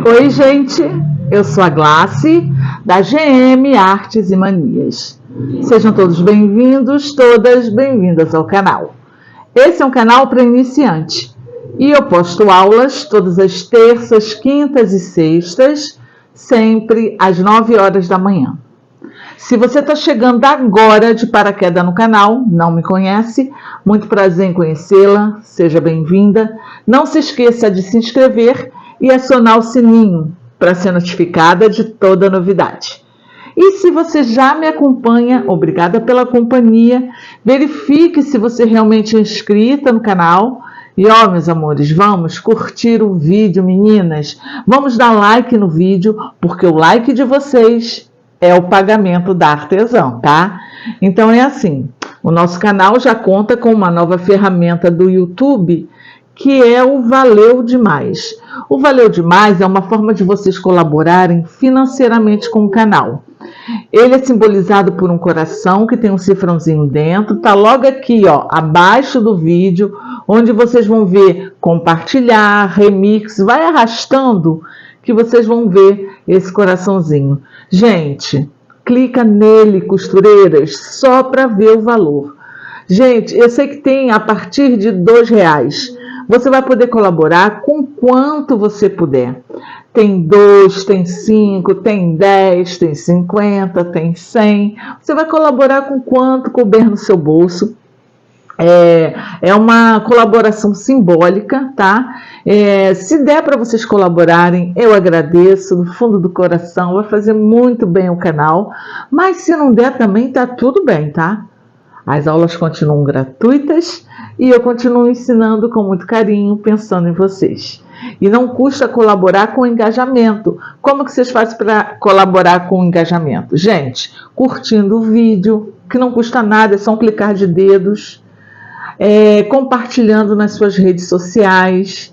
Oi, gente, eu sou a Glace, da GM Artes e Manias. Sejam todos bem-vindos, todas bem-vindas ao canal. Esse é um canal para iniciante e eu posto aulas todas as terças, quintas e sextas, sempre às 9 horas da manhã. Se você está chegando agora de paraquedas no canal, não me conhece, muito prazer em conhecê-la, seja bem-vinda. Não se esqueça de se inscrever e acionar o sininho para ser notificada de toda novidade. E se você já me acompanha, obrigada pela companhia, verifique se você realmente é inscrita no canal. E ó, meus amores, vamos curtir o vídeo, meninas. Vamos dar like no vídeo, porque o like de vocês é o pagamento da artesã, tá? Então é assim, o nosso canal já conta com uma nova ferramenta do YouTube, que é o Valeu Demais. O Valeu Demais é uma forma de vocês colaborarem financeiramente com o canal. Ele é simbolizado por um coração que tem um cifrãozinho dentro, tá logo aqui, ó, abaixo do vídeo, onde vocês vão ver compartilhar, remix, vai arrastando que vocês vão ver esse coraçãozinho. Gente, clica nele, costureiras, só para ver o valor. Gente, eu sei que tem a partir de R$2. Você vai poder colaborar com quanto você puder. Tem 2, tem 5, tem 10, tem 50, tem 100. Você vai colaborar com quanto couber no seu bolso. É uma colaboração simbólica, tá? Se der para vocês colaborarem, eu agradeço do fundo do coração, vai fazer muito bem o canal. Mas se não der também, tá tudo bem, tá? As aulas continuam gratuitas e eu continuo ensinando com muito carinho, pensando em vocês. E não custa colaborar com engajamento. Como que vocês fazem para colaborar com engajamento? Gente, curtindo o vídeo, que não custa nada, é só um clicar de dedos. Compartilhando nas suas redes sociais.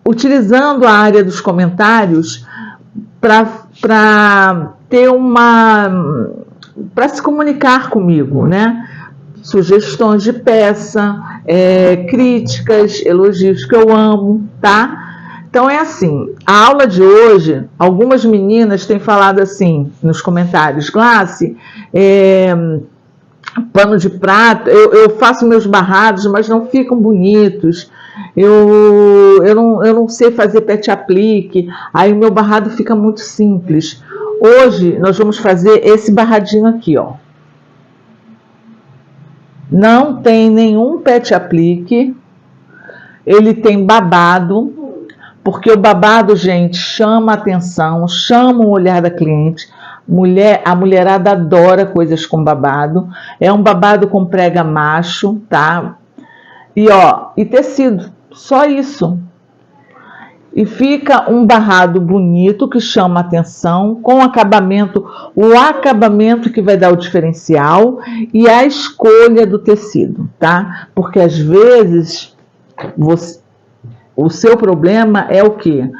Utilizando a área dos comentários para ter para se comunicar comigo, né? Sugestões de peça, críticas, elogios que eu amo, tá? Então é assim, a aula de hoje, algumas meninas têm falado assim nos comentários, Glace, pano de prato, eu faço meus barrados, mas não ficam bonitos. Eu não sei fazer pet aplique, aí o meu barrado fica muito simples. Hoje nós vamos fazer esse barradinho aqui, ó. Não tem nenhum pet aplique, ele tem babado, porque o babado, gente, chama a atenção, chama o olhar da cliente. A mulherada adora coisas com babado. É um babado com prega macho, tá? E tecido, só isso. E fica um barrado bonito que chama a atenção, com acabamento, o acabamento que vai dar o diferencial e a escolha do tecido, tá? Porque às vezes o seu problema é o quê?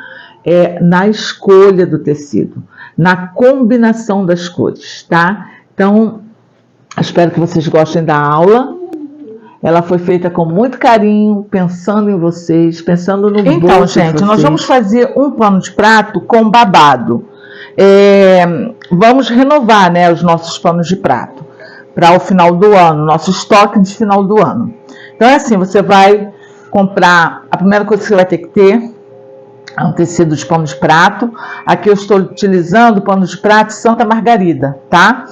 É na escolha do tecido, na combinação das cores, tá? Então, espero que vocês gostem da aula. Ela foi feita com muito carinho, pensando em vocês, pensando no bolso. Então, gente, nós vamos fazer um pano de prato com babado. Vamos renovar, né, os nossos panos de prato para o final do ano, nosso estoque de final do ano. Então é assim, você vai comprar, a primeira coisa que você vai ter que ter é um tecido de pano de prato. Aqui eu estou utilizando o pano de prato Santa Margarida, tá?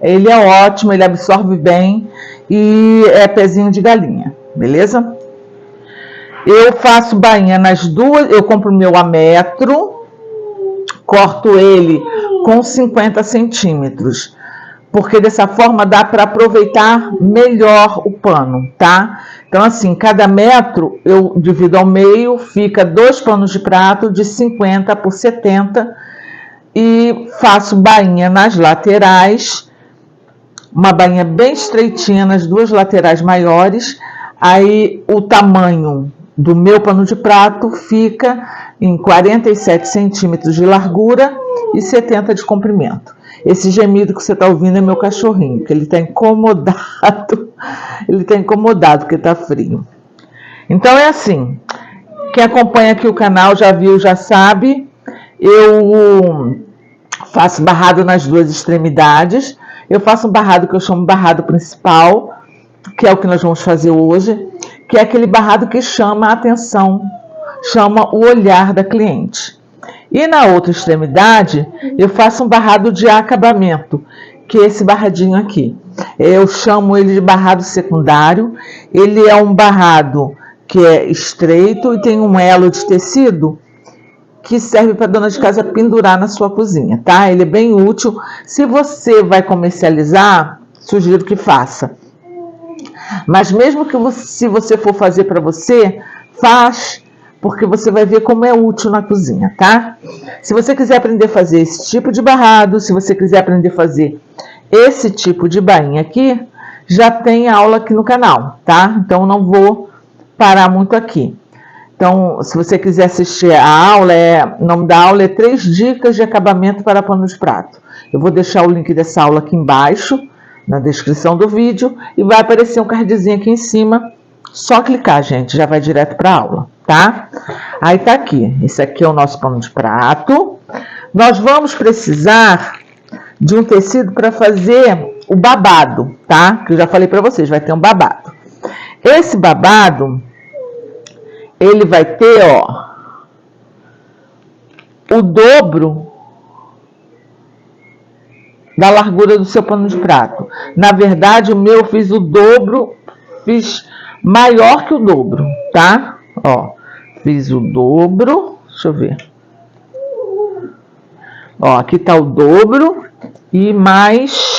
Ele é ótimo, ele absorve bem e é pezinho de galinha, beleza? Eu faço bainha nas duas, eu compro o meu a metro, corto ele com 50 centímetros, porque dessa forma dá para aproveitar melhor o pano, tá? Então assim, cada metro eu divido ao meio, fica 2 panos de prato de 50 por 70 e faço bainha nas laterais, uma bainha bem estreitinha nas duas laterais maiores. Aí o tamanho do meu pano de prato fica em 47 centímetros de largura e 70 de comprimento. Esse gemido que você está ouvindo é meu cachorrinho, que ele está incomodado. Ele está incomodado porque está frio. Então é assim, quem acompanha aqui o canal já viu, já sabe, eu faço barrado nas duas extremidades. Eu faço um barrado que eu chamo barrado principal, que é o que nós vamos fazer hoje, que é aquele barrado que chama a atenção, chama o olhar da cliente. E na outra extremidade, eu faço um barrado de acabamento, que é esse barradinho aqui. Eu chamo ele de barrado secundário. Ele é um barrado que é estreito e tem um elo de tecido que serve para a dona de casa pendurar na sua cozinha, tá? Ele é bem útil. Se você vai comercializar, sugiro que faça. Mas mesmo que se você for fazer para você, faz, porque você vai ver como é útil na cozinha, tá? Se você quiser aprender a fazer esse tipo de barrado, se você quiser aprender a fazer esse tipo de bainha aqui, já tem aula aqui no canal, tá? Então não vou parar muito aqui. Então, se você quiser assistir a aula, o nome da aula é 3 dicas de acabamento para pano de prato. Eu vou deixar o link dessa aula aqui embaixo, na descrição do vídeo, e vai aparecer um cardzinho aqui em cima. Só clicar, gente, já vai direto para a aula, tá? Aí tá aqui, esse aqui é o nosso pano de prato. Nós vamos precisar de um tecido para fazer o babado, tá? Que eu já falei para vocês, vai ter um babado. Esse babado, ele vai ter, ó, o dobro da largura do seu pano de prato. Na verdade, o meu eu fiz o dobro, fiz maior que o dobro, tá? Ó, fiz o dobro, deixa eu ver. Ó, aqui tá o dobro e mais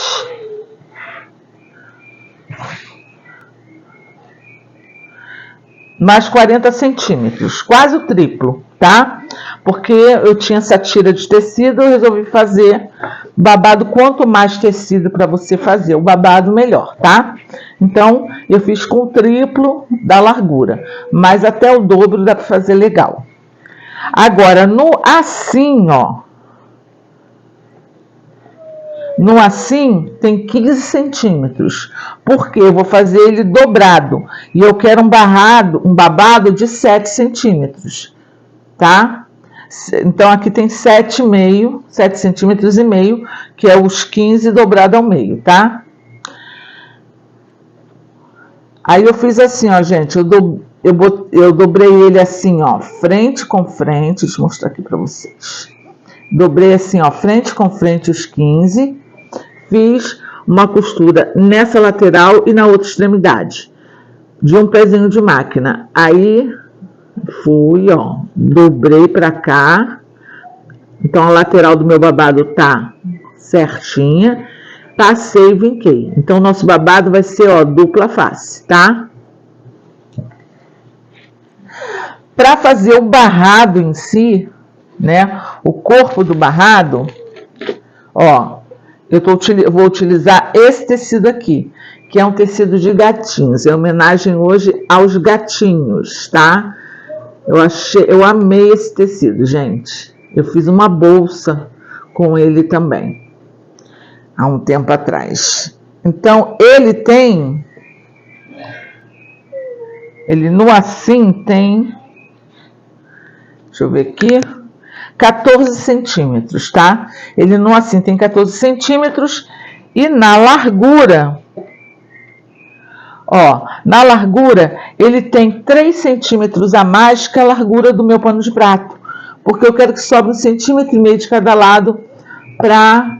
40 centímetros, quase o triplo, tá? Porque eu tinha essa tira de tecido, eu resolvi fazer babado. Quanto mais tecido para você fazer o babado, melhor, tá? Então, eu fiz com o triplo da largura, mas até o dobro dá para fazer legal. Agora, no assim, ó, no assim tem 15 centímetros, porque eu vou fazer ele dobrado e eu quero um babado de 7 centímetros, tá? Então aqui tem 7,5, 7 centímetros e meio, que é os 15 dobrado ao meio, tá? Aí eu fiz assim, ó, gente, eu dobrei ele assim, ó, frente com frente, deixa eu mostrar aqui para vocês. Dobrei assim, ó, frente com frente os 15. Fiz uma costura nessa lateral e na outra extremidade, de um pezinho de máquina. Aí, fui, ó, dobrei pra cá. Então, a lateral do meu babado tá certinha. Passei e vinquei. Então, nosso babado vai ser, ó, dupla face, tá? Pra fazer o barrado em si, né, o corpo do barrado, ó, eu vou utilizar esse tecido aqui, que é um tecido de gatinhos. É homenagem hoje aos gatinhos, tá? Eu amei esse tecido, gente. Eu fiz uma bolsa com ele também, há um tempo atrás. Então, ele no assim tem, deixa eu ver aqui, 14 centímetros, tá? Ele no assim tem 14 centímetros e na largura, ó, na largura ele tem 3 centímetros a mais que a largura do meu pano de prato, porque eu quero que sobre 1,5 centímetro de cada lado para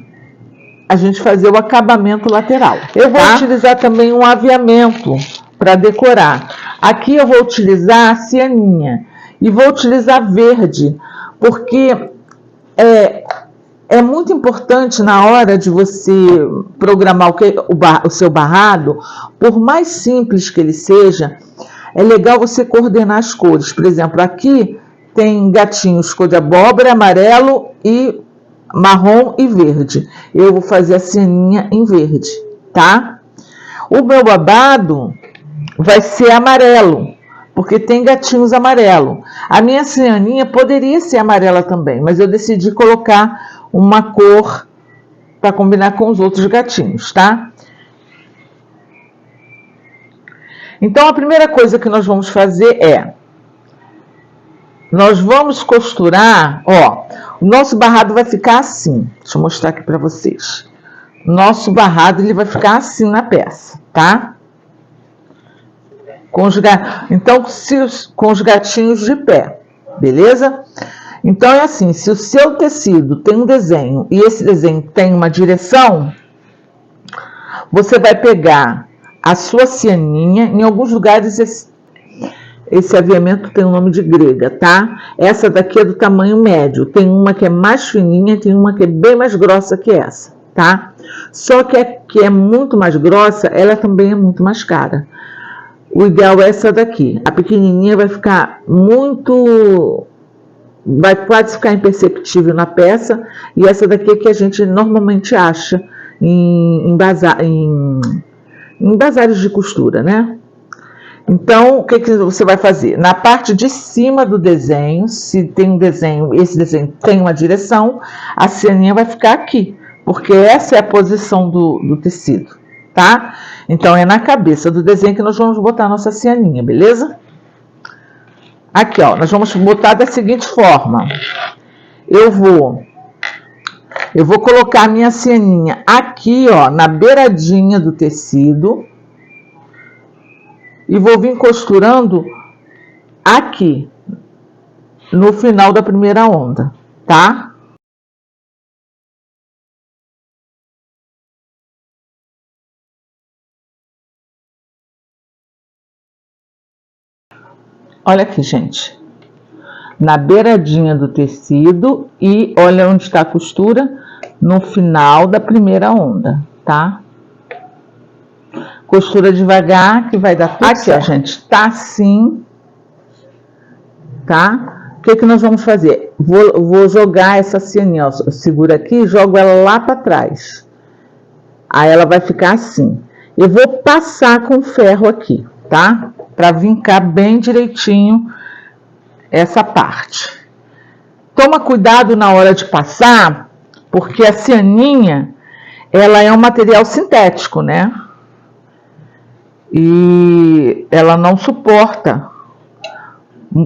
a gente fazer o acabamento lateral. Eu vou utilizar também um aviamento para decorar. Aqui eu vou utilizar a cianinha e vou utilizar verde, porque é muito importante na hora de você programar o seu barrado, por mais simples que ele seja, é legal você coordenar as cores. Por exemplo, aqui tem gatinhos cor de abóbora, amarelo e marrom e verde. Eu vou fazer a ceninha em verde, tá? O meu babado, vai ser amarelo, porque tem gatinhos amarelo. A minha cianinha poderia ser amarela também, mas eu decidi colocar uma cor para combinar com os outros gatinhos, tá? Então, a primeira coisa que nós vamos fazer é, nós vamos costurar, ó, o nosso barrado vai ficar assim. Deixa eu mostrar aqui para vocês. Nosso barrado ele vai ficar assim na peça, tá? Então, com os gatinhos de pé, beleza? Então, é assim, se o seu tecido tem um desenho e esse desenho tem uma direção, você vai pegar a sua cianinha, em alguns lugares esse aviamento tem o nome de grega, tá? Essa daqui é do tamanho médio, tem uma que é mais fininha, tem uma que é bem mais grossa que essa, tá? Só que a que é muito mais grossa, ela também é muito mais cara. O ideal é essa daqui. A pequenininha vai ficar vai quase ficar imperceptível na peça, e essa daqui é que a gente normalmente acha em bazares de costura, né? Então, o que você vai fazer? Na parte de cima do desenho, se tem um desenho, esse desenho tem uma direção, a cianinha vai ficar aqui, porque essa é a posição do tecido, tá? Então, é na cabeça do desenho que nós vamos botar a nossa cianinha, beleza? Aqui, ó, nós vamos botar da seguinte forma. Eu vou colocar a minha cianinha aqui, ó, na beiradinha do tecido. E vou vir costurando aqui, no final da primeira onda, tá? Olha aqui, gente. Na beiradinha do tecido e olha onde está a costura, no final da primeira onda, tá? Costura devagar, que vai dar tudo certo. Aqui, ó, gente, tá assim, tá? O que nós vamos fazer? Vou jogar essa cianinha, ó, segura aqui e jogo ela lá para trás. Aí ela vai ficar assim. Eu vou passar com ferro aqui, tá? Para vincar bem direitinho essa parte. Toma cuidado na hora de passar, porque a cianinha, ela é um material sintético, né? E ela não suporta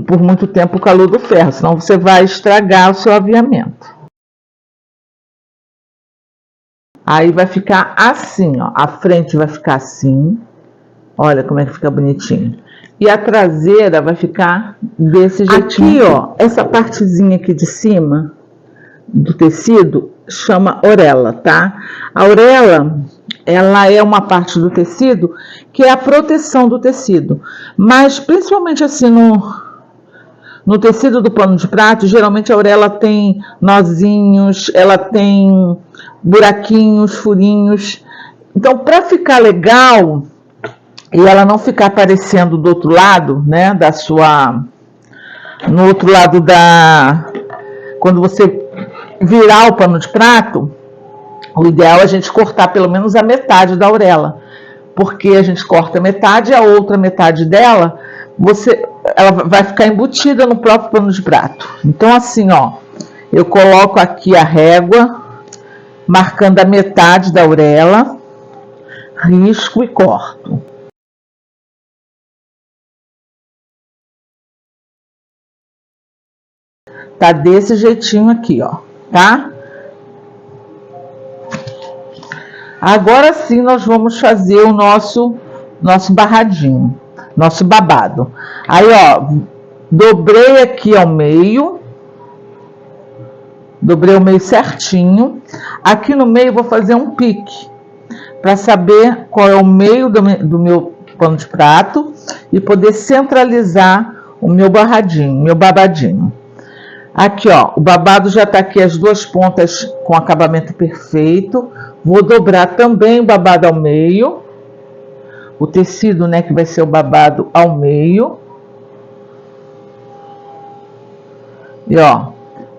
por muito tempo o calor do ferro, senão você vai estragar o seu aviamento. Aí vai ficar assim, ó, a frente vai ficar assim, olha como é que fica bonitinho. E a traseira vai ficar desse jeitinho. Aqui, ó, essa partezinha aqui de cima do tecido chama orelha, tá? A orelha, ela é uma parte do tecido que é a proteção do tecido, mas principalmente assim no tecido do pano de prato, geralmente a orelha tem nozinhos, ela tem buraquinhos, furinhos. Então, para ficar legal e ela não ficar aparecendo do outro lado, né, no outro lado quando você virar o pano de prato, o ideal é a gente cortar pelo menos a metade da orelha, porque a gente corta a metade e a outra metade dela, ela vai ficar embutida no próprio pano de prato. Então, assim, ó, eu coloco aqui a régua, marcando a metade da orelha, risco e corto. Tá desse jeitinho aqui, ó, tá? Agora sim nós vamos fazer o nosso barradinho, nosso babado. Aí, ó, dobrei aqui ao meio, dobrei o meio certinho. Aqui no meio vou fazer um pique, para saber qual é o meio do meu pano de prato e poder centralizar o meu barradinho, meu babadinho. Aqui, ó, o babado já tá aqui as duas pontas com acabamento perfeito. Vou dobrar também o babado ao meio. O tecido, né, que vai ser o babado ao meio. E, ó,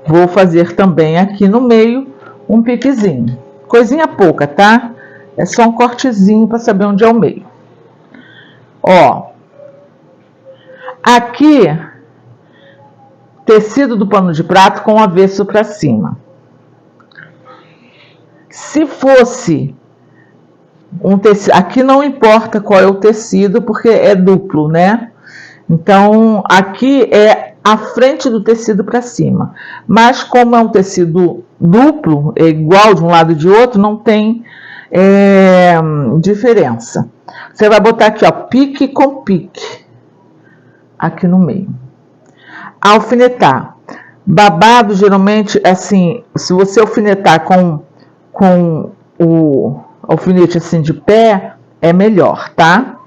vou fazer também aqui no meio um piquezinho. Coisinha pouca, tá? É só um cortezinho para saber onde é o meio. Ó, aqui, tecido do pano de prato com o avesso para cima. Se fosse um tecido, aqui não importa qual é o tecido, porque é duplo, né? Então, aqui é a frente do tecido para cima. Mas como é um tecido duplo, é igual de um lado e de outro, não tem diferença. Você vai botar aqui, ó, pique com pique, aqui no meio. Alfinetar. Babado, geralmente, assim, se você alfinetar com o alfinete assim de pé, é melhor, tá?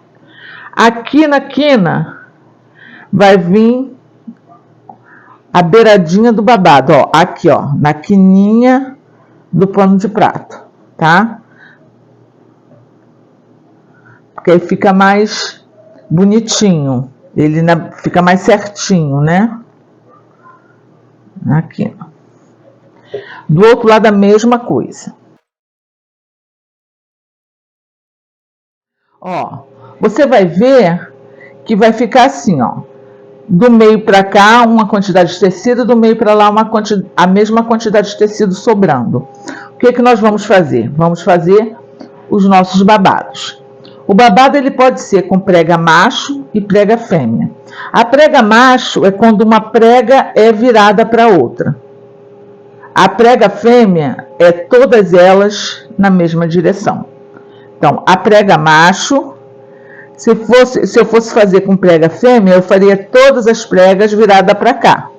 Aqui na quina vai vir a beiradinha do babado, ó, aqui, ó, na quininha do pano de prato, tá? Porque aí fica mais bonitinho, ele fica mais certinho, né? Aqui. Do outro lado a mesma coisa. Ó, você vai ver que vai ficar assim, ó. Do meio para cá uma quantidade de tecido, do meio para lá a mesma quantidade de tecido sobrando. O que nós vamos fazer? Vamos fazer os nossos babados. O babado ele pode ser com prega macho e prega fêmea. A prega macho é quando uma prega é virada para outra. A prega fêmea é todas elas na mesma direção. Então, a prega macho, se eu fosse fazer com prega fêmea, eu faria todas as pregas viradas para cá.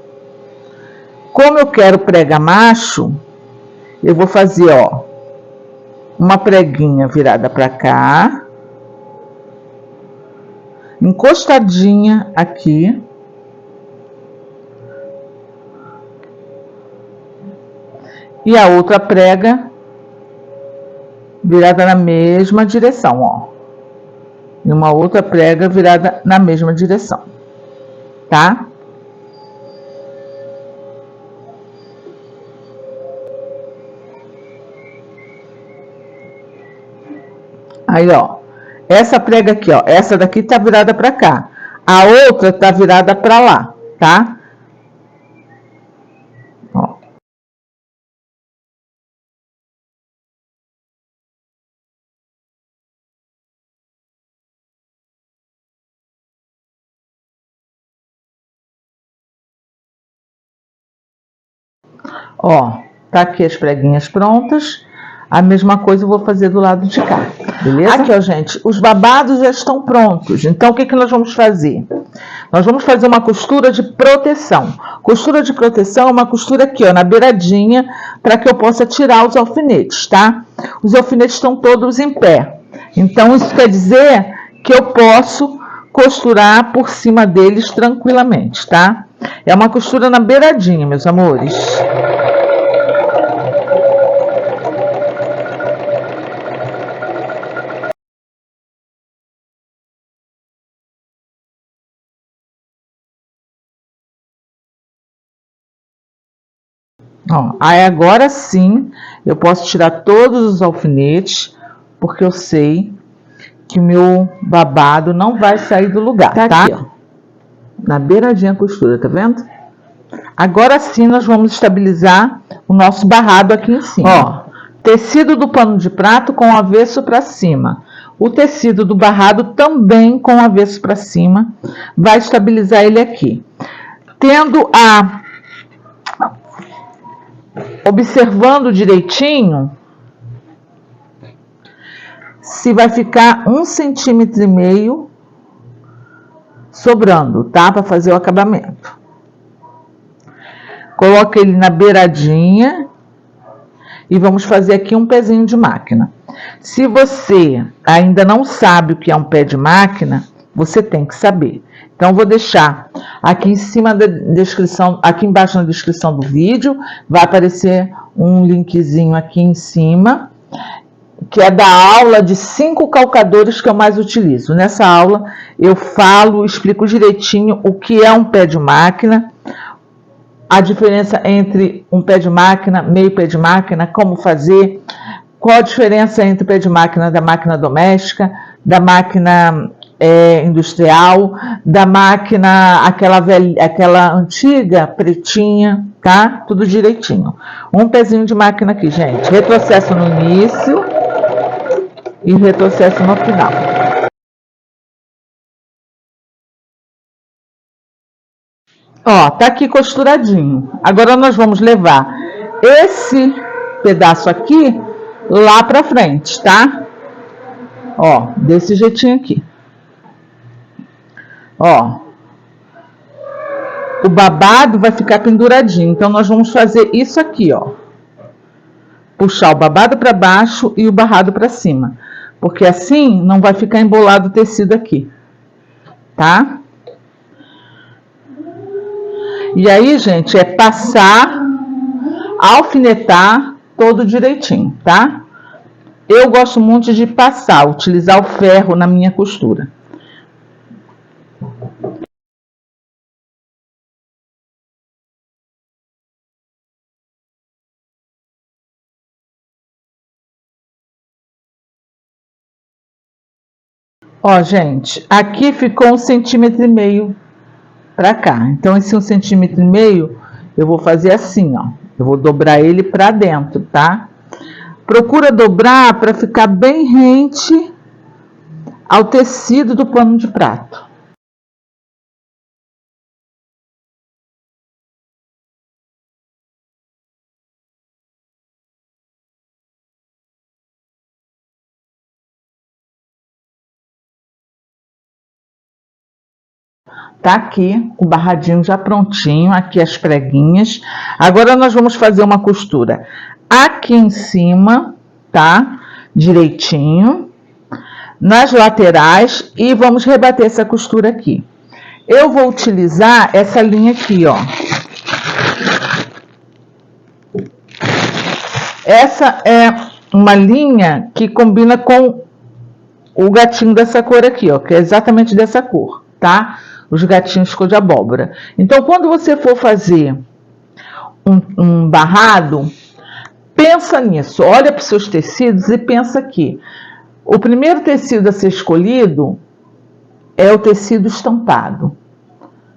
Como eu quero prega macho, eu vou fazer, ó, uma preguinha virada para cá, encostadinha aqui, e a outra prega virada na mesma direção, ó. E uma outra prega virada na mesma direção, tá? Aí, ó, essa prega aqui, ó, essa daqui tá virada para cá, a outra tá virada para lá, tá? Ó, tá aqui as preguinhas prontas. A mesma coisa eu vou fazer do lado de cá, beleza? Aqui, ó, gente, os babados já estão prontos. Então, o que nós vamos fazer? Nós vamos fazer uma costura de proteção. Costura de proteção é uma costura aqui, ó, na beiradinha, para que eu possa tirar os alfinetes, tá? Os alfinetes estão todos em pé. Então, isso quer dizer que eu posso costurar por cima deles tranquilamente, tá? É uma costura na beiradinha, meus amores. Ó, aí agora sim eu posso tirar todos os alfinetes, porque eu sei que o meu babado não vai sair do lugar, tá? Aqui, ó, na beiradinha a costura, tá vendo? Agora sim nós vamos estabilizar o nosso barrado aqui em cima. Ó, tecido do pano de prato com o avesso para cima. O tecido do barrado também com o avesso para cima. Vai estabilizar ele aqui. Observando direitinho se vai ficar 1,5 centímetro sobrando, tá? Para fazer o acabamento. Coloca ele na beiradinha e vamos fazer aqui um pezinho de máquina. Se você ainda não sabe o que é um pé de máquina, você tem que saber. Então, vou deixar aqui em cima da descrição, aqui embaixo na descrição do vídeo, vai aparecer um linkzinho aqui em cima, que é da aula de 5 calcadores que eu mais utilizo. Nessa aula eu explico direitinho o que é um pé de máquina, a diferença entre um pé de máquina, meio pé de máquina, como fazer, qual a diferença entre o pé de máquina da máquina doméstica, da máquina industrial, da máquina, aquela antiga, pretinha, tá? Tudo direitinho. Um pezinho de máquina aqui, gente. Retrocesso no início e retrocesso no final. Ó, tá aqui costuradinho. Agora nós vamos levar esse pedaço aqui lá pra frente, tá? Ó, desse jeitinho aqui. Ó, o babado vai ficar penduradinho. Então, nós vamos fazer isso aqui, ó. Puxar o babado para baixo e o barrado para cima. Porque assim não vai ficar embolado o tecido aqui. Tá? E aí, gente, é passar, alfinetar todo direitinho, tá? Eu gosto muito de passar, utilizar o ferro na minha costura. Ó, gente, aqui ficou 1,5 centímetros para cá. Então, esse 1,5 centímetros eu vou fazer assim, ó. Eu vou dobrar ele para dentro, tá? Procura dobrar para ficar bem rente ao tecido do pano de prato. Tá aqui o barradinho já prontinho, aqui as preguinhas. Agora nós vamos fazer uma costura aqui em cima, tá? Direitinho. Nas laterais e vamos rebater essa costura aqui. Eu vou utilizar essa linha aqui, ó. Essa é uma linha que combina com o gatinho dessa cor aqui, ó, que é exatamente dessa cor, tá? Os gatinhos cor de abóbora. Então, quando você for fazer um barrado, pensa nisso. Olha para os seus tecidos e pensa aqui. O primeiro tecido a ser escolhido é o tecido estampado.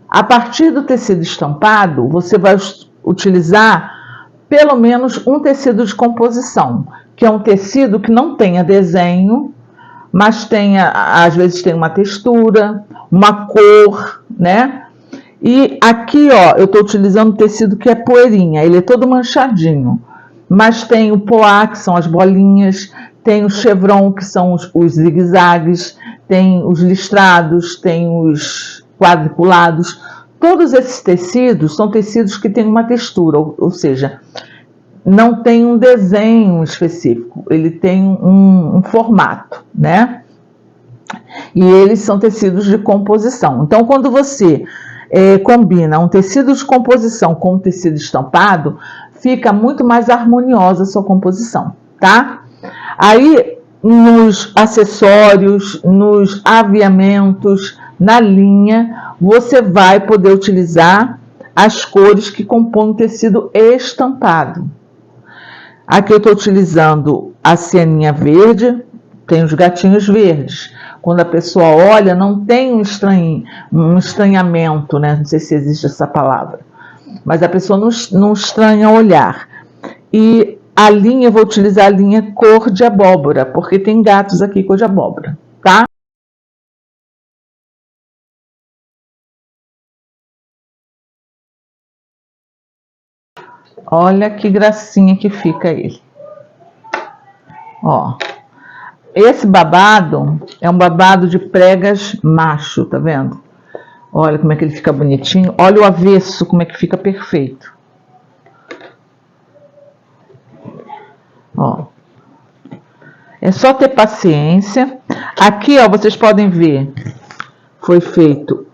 A partir do tecido estampado, você vai utilizar pelo menos um tecido de composição, que é um tecido que não tenha desenho, mas às vezes tem uma textura, uma cor, né? E aqui, ó, eu estou utilizando um tecido que é poeirinha, ele é todo manchadinho, mas tem o poá, que são as bolinhas, tem o chevron, que são os zigue-zagues, tem os listrados, tem os quadriculados. Todos esses tecidos são tecidos que têm uma textura, ou seja, não tem um desenho específico, ele tem um formato, né? E eles são tecidos de composição. Então, quando você combina um tecido de composição com um tecido estampado, fica muito mais harmoniosa a sua composição, tá? Aí, nos acessórios, nos aviamentos, na linha, você vai poder utilizar as cores que compõem o tecido estampado. Aqui eu estou utilizando a cianinha verde, tem os gatinhos verdes. Quando a pessoa olha, não tem um estranhamento, né? Não sei se existe essa palavra, mas a pessoa não estranha olhar. E a linha, eu vou utilizar a linha cor de abóbora, porque tem gatos aqui cor de abóbora, tá? Olha que gracinha que fica ele. Ó. Esse babado é um babado de pregas macho, tá vendo? Olha como é que ele fica bonitinho. Olha o avesso, como é que fica perfeito. Ó. É só ter paciência. Aqui, ó, vocês podem ver, foi feito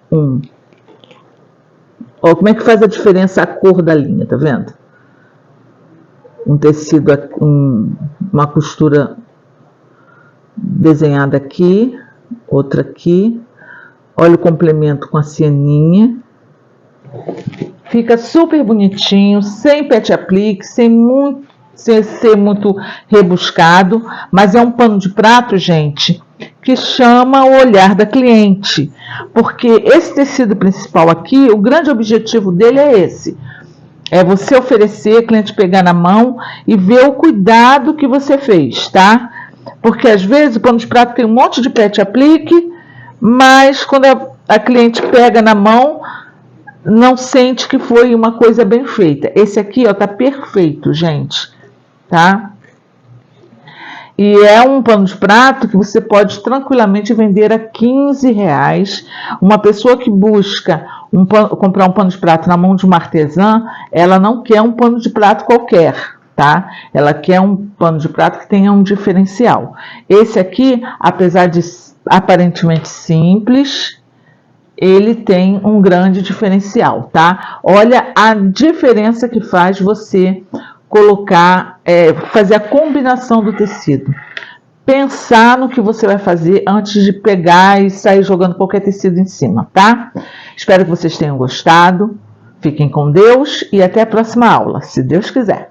ó, como é que faz a diferença a cor da linha, tá vendo? Um tecido, uma costura desenhada aqui, outra aqui. Olha o complemento com a cianinha. Fica super bonitinho, sem pet aplique, sem ser muito rebuscado, mas é um pano de prato, gente, que chama o olhar da cliente, porque esse tecido principal aqui, o grande objetivo dele é esse. É você oferecer, o cliente pegar na mão e ver o cuidado que você fez, tá? Porque às vezes o pano de prato tem um monte de pet aplique, mas quando a cliente pega na mão, não sente que foi uma coisa bem feita. Esse aqui, ó, tá perfeito, gente, tá? E é um pano de prato que você pode tranquilamente vender a R$15. Uma pessoa que busca comprar um pano de prato na mão de uma artesã, ela não quer um pano de prato qualquer, tá? Ela quer um pano de prato que tenha um diferencial. Esse aqui, apesar de aparentemente simples, ele tem um grande diferencial, tá? Olha a diferença que faz você colocar, fazer a combinação do tecido. Pensar no que você vai fazer antes de pegar e sair jogando qualquer tecido em cima, tá? Espero que vocês tenham gostado. Fiquem com Deus e até a próxima aula, se Deus quiser.